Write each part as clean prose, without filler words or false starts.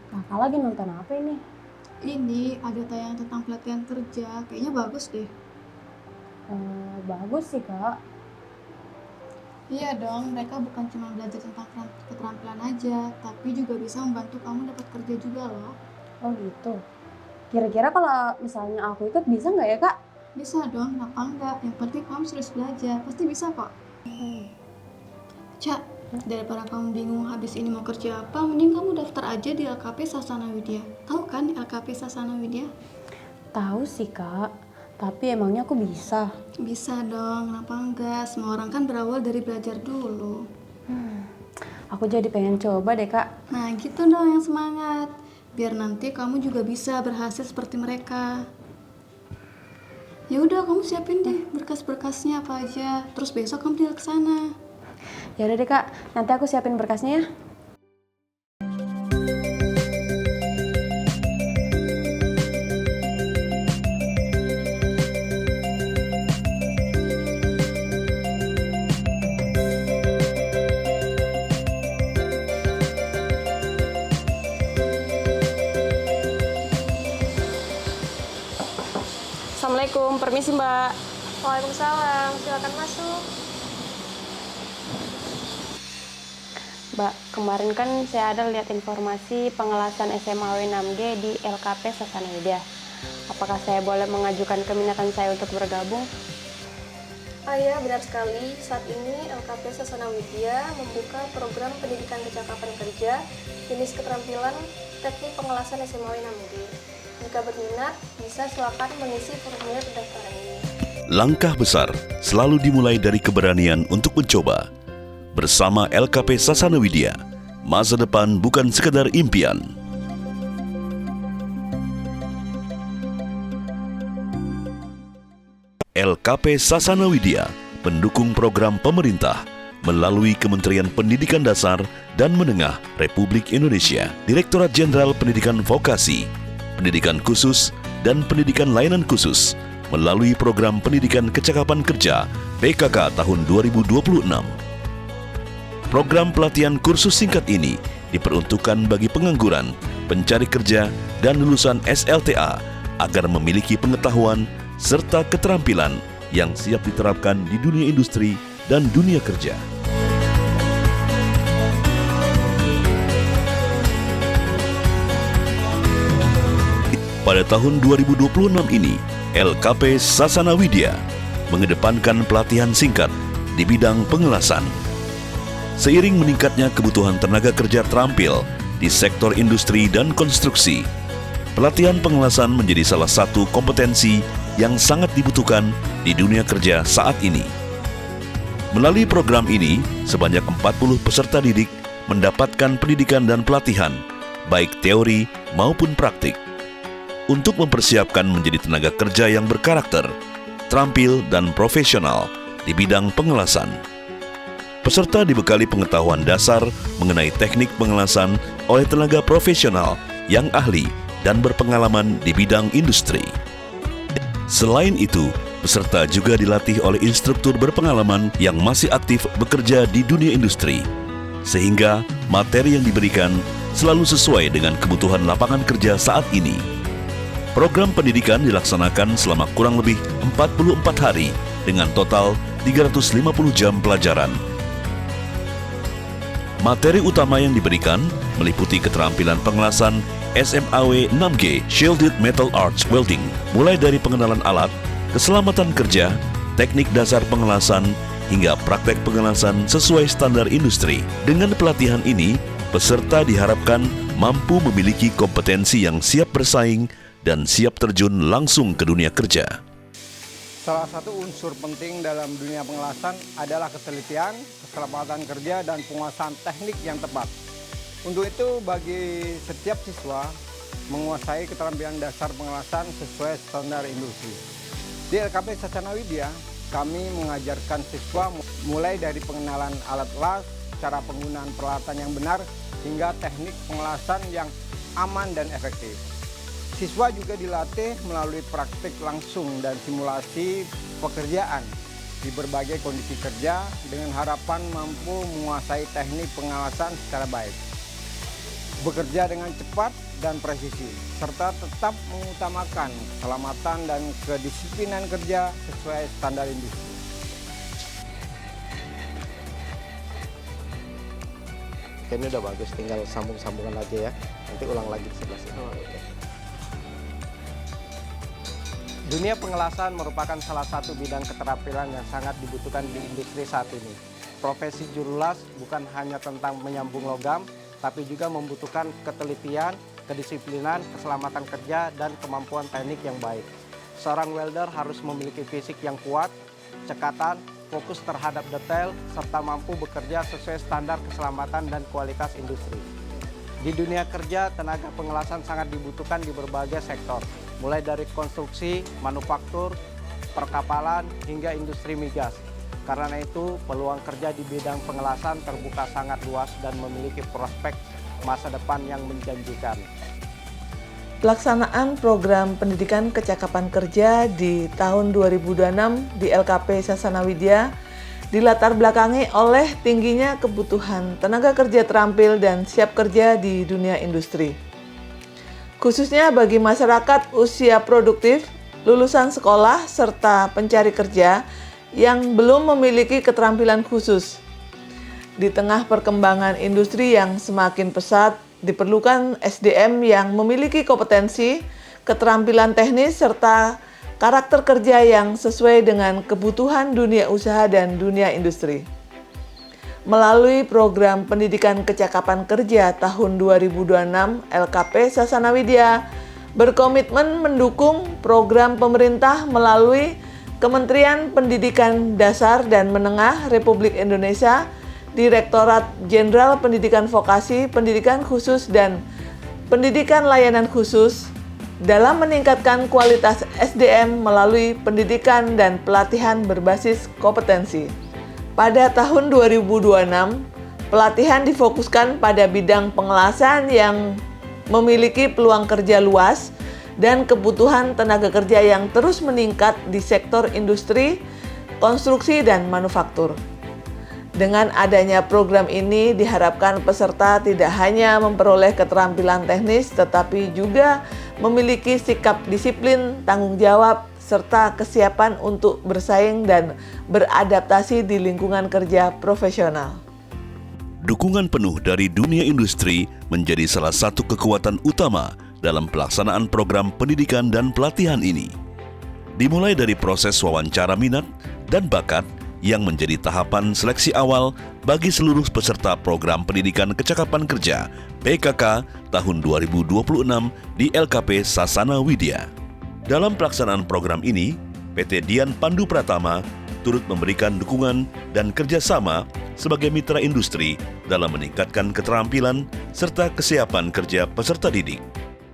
Kakak lagi nonton apa ini? Ini ada tayangan tentang pelatihan kerja, kayaknya bagus deh. Bagus sih kak. Iya dong, mereka bukan cuma belajar tentang keterampilan aja, tapi juga bisa membantu kamu dapat kerja juga loh. Oh gitu. Kira-kira kalau misalnya aku ikut bisa nggak ya kak? Bisa dong, kenapa enggak? Yang penting kamu serius belajar, pasti bisa kok. Cak, daripada kamu bingung habis ini mau kerja apa, mending kamu daftar aja di LKP Sasana Widya. Tahu kan LKP Sasana Widya? Tahu sih kak, tapi emangnya aku bisa? Bisa dong, kenapa enggak? Semua orang kan berawal dari belajar dulu. Aku jadi pengen coba deh kak. Nah gitu dong yang semangat, biar nanti kamu juga bisa berhasil seperti mereka. Ya udah kamu siapin deh berkas-berkasnya apa aja, terus besok kamu tinggal ke sana. Ya udah deh kak, nanti aku siapin berkasnya ya. Assalamualaikum, permisi mbak. Waalaikumsalam, silakan masuk. Mbak, kemarin kan saya ada lihat informasi pengelasan SMAW 6G di LKP Sasana Widya. Apakah saya boleh mengajukan keminatan saya untuk bergabung? Iya, benar sekali. Saat ini LKP Sasana Widya membuka program pendidikan kecakapan kerja jenis keterampilan teknik pengelasan SMAW 6G. Jika berminat, bisa silakan mengisi formulir pendaftaran ini. Langkah besar selalu dimulai dari keberanian untuk mencoba. Bersama LKP Sasana Widya, masa depan bukan sekedar impian. LKP Sasana Widya mendukung program pemerintah melalui Kementerian Pendidikan Dasar dan Menengah Republik Indonesia, Direktorat Jenderal Pendidikan Vokasi, Pendidikan Khusus, dan Pendidikan Layanan Khusus melalui Program Pendidikan Kecakapan Kerja PKK tahun 2026. Program pelatihan kursus singkat ini diperuntukkan bagi pengangguran, pencari kerja, dan lulusan SLTA agar memiliki pengetahuan serta keterampilan yang siap diterapkan di dunia industri dan dunia kerja. Pada tahun 2026 ini, LKP Sasana Widya mengedepankan pelatihan singkat di bidang pengelasan. Seiring meningkatnya kebutuhan tenaga kerja terampil di sektor industri dan konstruksi, pelatihan pengelasan menjadi salah satu kompetensi yang sangat dibutuhkan di dunia kerja saat ini. Melalui program ini, sebanyak 40 peserta didik mendapatkan pendidikan dan pelatihan, baik teori maupun praktik, untuk mempersiapkan menjadi tenaga kerja yang berkarakter, terampil, dan profesional di bidang pengelasan. Peserta dibekali pengetahuan dasar mengenai teknik pengelasan oleh tenaga profesional yang ahli dan berpengalaman di bidang industri. Selain itu, peserta juga dilatih oleh instruktur berpengalaman yang masih aktif bekerja di dunia industri, sehingga materi yang diberikan selalu sesuai dengan kebutuhan lapangan kerja saat ini. Program pendidikan dilaksanakan selama kurang lebih 44 hari dengan total 350 jam pelajaran. Materi utama yang diberikan meliputi keterampilan pengelasan SMAW 6G Shielded Metal Arts Welding, mulai dari pengenalan alat, keselamatan kerja, teknik dasar pengelasan, hingga praktek pengelasan sesuai standar industri. Dengan pelatihan ini, peserta diharapkan mampu memiliki kompetensi yang siap bersaing dan siap terjun langsung ke dunia kerja. Salah satu unsur penting dalam dunia pengelasan adalah ketelitian, keselamatan kerja, dan penguasaan teknik yang tepat. Untuk itu, bagi setiap siswa menguasai keterampilan dasar pengelasan sesuai standar industri. Di LKP Sasana Widya, kami mengajarkan siswa mulai dari pengenalan alat las, cara penggunaan peralatan yang benar, hingga teknik pengelasan yang aman dan efektif. Siswa juga dilatih melalui praktik langsung dan simulasi pekerjaan di berbagai kondisi kerja dengan harapan mampu menguasai teknik pengawasan secara baik, bekerja dengan cepat dan presisi, serta tetap mengutamakan keselamatan dan kedisiplinan kerja sesuai standar industri. Ini udah bagus, tinggal sambung-sambungan aja ya. Nanti ulang lagi di sebelah sini. Oke. Dunia pengelasan merupakan salah satu bidang keterampilan yang sangat dibutuhkan di industri saat ini. Profesi juru las bukan hanya tentang menyambung logam, tapi juga membutuhkan ketelitian, kedisiplinan, keselamatan kerja, dan kemampuan teknik yang baik. Seorang welder harus memiliki fisik yang kuat, cekatan, fokus terhadap detail, serta mampu bekerja sesuai standar keselamatan dan kualitas industri. Di dunia kerja, tenaga pengelasan sangat dibutuhkan di berbagai sektor, mulai dari konstruksi, manufaktur, perkapalan, hingga industri migas. Karena itu, peluang kerja di bidang pengelasan terbuka sangat luas dan memiliki prospek masa depan yang menjanjikan. Pelaksanaan program pendidikan kecakapan kerja di tahun 2026 di LKP Sasana Widya dilatar belakangi oleh tingginya kebutuhan tenaga kerja terampil dan siap kerja di dunia industri. Khususnya bagi masyarakat usia produktif, lulusan sekolah, serta pencari kerja yang belum memiliki keterampilan khusus. Di tengah perkembangan industri yang semakin pesat, diperlukan SDM yang memiliki kompetensi, keterampilan teknis, serta karakter kerja yang sesuai dengan kebutuhan dunia usaha dan dunia industri. Melalui program pendidikan kecakapan kerja tahun 2026, LKP Sasana Widya berkomitmen mendukung program pemerintah melalui Kementerian Pendidikan Dasar dan Menengah Republik Indonesia, Direktorat Jenderal Pendidikan Vokasi, Pendidikan Khusus, dan Pendidikan Layanan Khusus dalam meningkatkan kualitas SDM melalui pendidikan dan pelatihan berbasis kompetensi. Pada tahun 2026, pelatihan difokuskan pada bidang pengelasan yang memiliki peluang kerja luas dan kebutuhan tenaga kerja yang terus meningkat di sektor industri, konstruksi, dan manufaktur. Dengan adanya program ini diharapkan peserta tidak hanya memperoleh keterampilan teknis tetapi juga memiliki sikap disiplin, tanggung jawab, serta kesiapan untuk bersaing dan beradaptasi di lingkungan kerja profesional. Dukungan penuh dari dunia industri menjadi salah satu kekuatan utama dalam pelaksanaan program pendidikan dan pelatihan ini. Dimulai dari proses wawancara minat dan bakat yang menjadi tahapan seleksi awal bagi seluruh peserta program pendidikan kecakapan kerja PKK tahun 2026 di LKP Sasana Widya. Dalam pelaksanaan program ini, PT Dian Pandu Pratama turut memberikan dukungan dan kerjasama sebagai mitra industri dalam meningkatkan keterampilan serta kesiapan kerja peserta didik.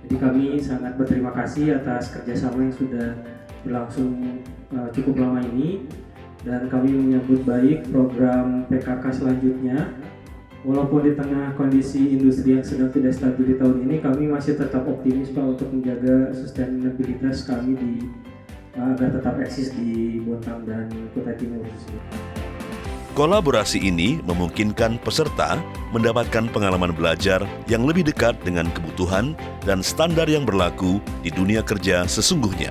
Jadi kami sangat berterima kasih atas kerjasama yang sudah berlangsung cukup lama ini. Dan kami menyambut baik program PKK selanjutnya. Walaupun di tengah kondisi industri yang sedang tidak stabil di tahun ini, kami masih tetap optimis Pak untuk menjaga sustainabilitas kami agar tetap eksis di Bontang dan Kutai Timur khususnya. Kolaborasi ini memungkinkan peserta mendapatkan pengalaman belajar yang lebih dekat dengan kebutuhan dan standar yang berlaku di dunia kerja sesungguhnya.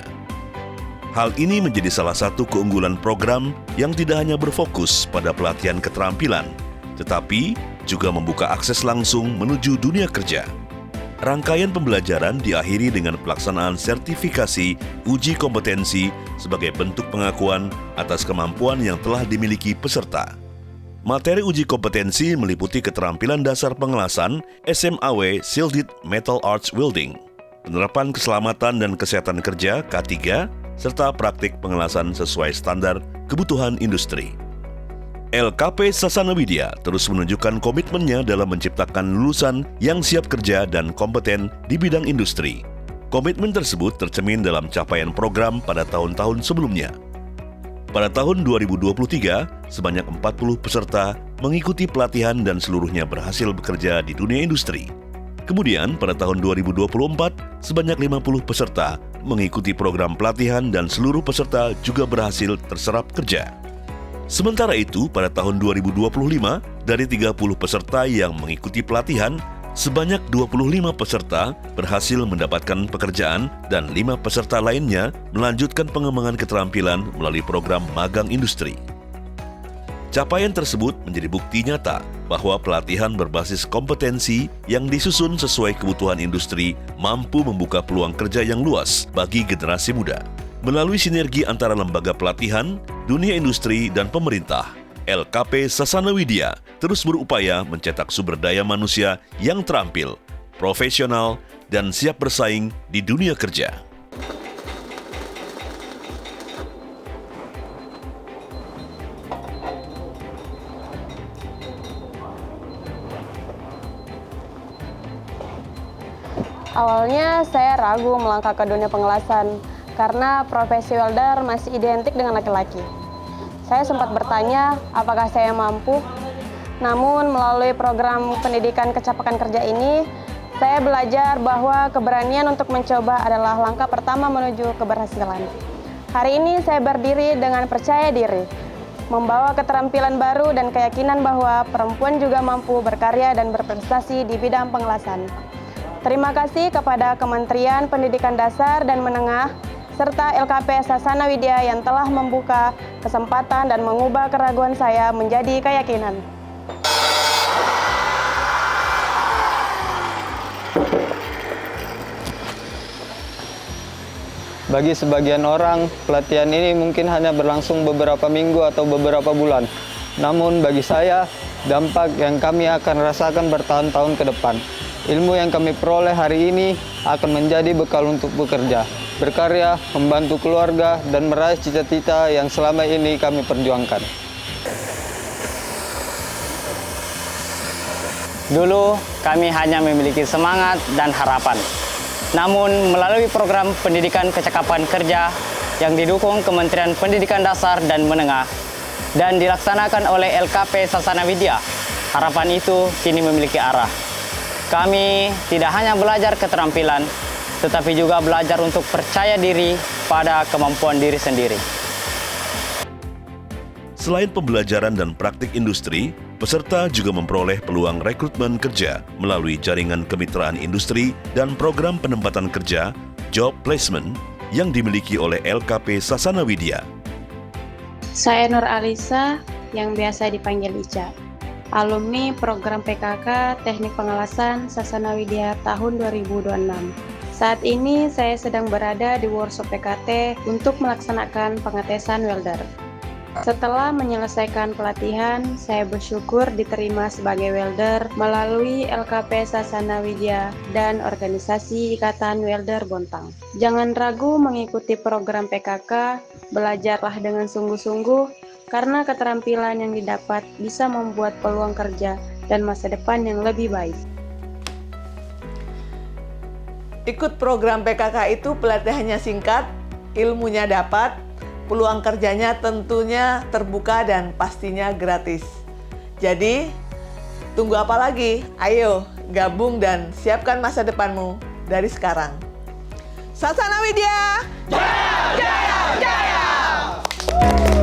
Hal ini menjadi salah satu keunggulan program yang tidak hanya berfokus pada pelatihan keterampilan, tetapi juga membuka akses langsung menuju dunia kerja. Rangkaian pembelajaran diakhiri dengan pelaksanaan sertifikasi uji kompetensi sebagai bentuk pengakuan atas kemampuan yang telah dimiliki peserta. Materi uji kompetensi meliputi keterampilan dasar pengelasan SMAW Shielded Metal Arch Welding, penerapan keselamatan dan kesehatan kerja K3, serta praktik pengelasan sesuai standar kebutuhan industri. LKP Sasana Widya terus menunjukkan komitmennya dalam menciptakan lulusan yang siap kerja dan kompeten di bidang industri. Komitmen tersebut tercermin dalam capaian program pada tahun-tahun sebelumnya. Pada tahun 2023, sebanyak 40 peserta mengikuti pelatihan dan seluruhnya berhasil bekerja di dunia industri. Kemudian pada tahun 2024, sebanyak 50 peserta mengikuti program pelatihan dan seluruh peserta juga berhasil terserap kerja. Sementara itu, pada tahun 2025, dari 30 peserta yang mengikuti pelatihan, sebanyak 25 peserta berhasil mendapatkan pekerjaan dan 5 peserta lainnya melanjutkan pengembangan keterampilan melalui program magang industri. Capaian tersebut menjadi bukti nyata bahwa pelatihan berbasis kompetensi yang disusun sesuai kebutuhan industri mampu membuka peluang kerja yang luas bagi generasi muda. Melalui sinergi antara lembaga pelatihan, dunia industri, dan pemerintah, LKP Sasana Widya terus berupaya mencetak sumber daya manusia yang terampil, profesional, dan siap bersaing di dunia kerja. Awalnya saya ragu melangkah ke dunia pengelasan karena profesi welder masih identik dengan laki-laki. Saya sempat bertanya apakah saya mampu. Namun melalui program pendidikan kecapakan kerja ini, saya belajar bahwa keberanian untuk mencoba adalah langkah pertama menuju keberhasilan. Hari ini saya berdiri dengan percaya diri, membawa keterampilan baru dan keyakinan bahwa perempuan juga mampu berkarya dan berprestasi di bidang pengelasan. Terima kasih kepada Kementerian Pendidikan Dasar dan Menengah serta LKP Sasana Widya yang telah membuka kesempatan dan mengubah keraguan saya menjadi keyakinan. Bagi sebagian orang, pelatihan ini mungkin hanya berlangsung beberapa minggu atau beberapa bulan. Namun bagi saya, dampak yang kami akan rasakan bertahun-tahun ke depan. Ilmu yang kami peroleh hari ini akan menjadi bekal untuk bekerja, berkarya, membantu keluarga, dan meraih cita-cita yang selama ini kami perjuangkan. Dulu kami hanya memiliki semangat dan harapan. Namun melalui program pendidikan kecakapan kerja yang didukung Kementerian Pendidikan Dasar dan Menengah dan dilaksanakan oleh LKP Sasana Widya, harapan itu kini memiliki arah. Kami tidak hanya belajar keterampilan, tetapi juga belajar untuk percaya diri pada kemampuan diri sendiri. Selain pembelajaran dan praktik industri, peserta juga memperoleh peluang rekrutmen kerja melalui jaringan kemitraan industri dan program penempatan kerja job placement yang dimiliki oleh LKP Sasana Widya. Saya Nur Alisa yang biasa dipanggil Ica, alumni program PKK Teknik Pengelasan Sasana Widya tahun 2026. Saat ini saya sedang berada di workshop PKT untuk melaksanakan pengetesan welder. Setelah menyelesaikan pelatihan, saya bersyukur diterima sebagai welder melalui LKP Sasana Widya dan organisasi Ikatan Welder Bontang. Jangan ragu mengikuti program PKK, belajarlah dengan sungguh-sungguh, karena keterampilan yang didapat bisa membuat peluang kerja dan masa depan yang lebih baik. Ikut program PKK itu pelatihannya singkat, ilmunya dapat, peluang kerjanya tentunya terbuka dan pastinya gratis. Jadi, tunggu apa lagi? Ayo, gabung dan siapkan masa depanmu dari sekarang. Sasana Widya! Jaya! Jaya! Jaya!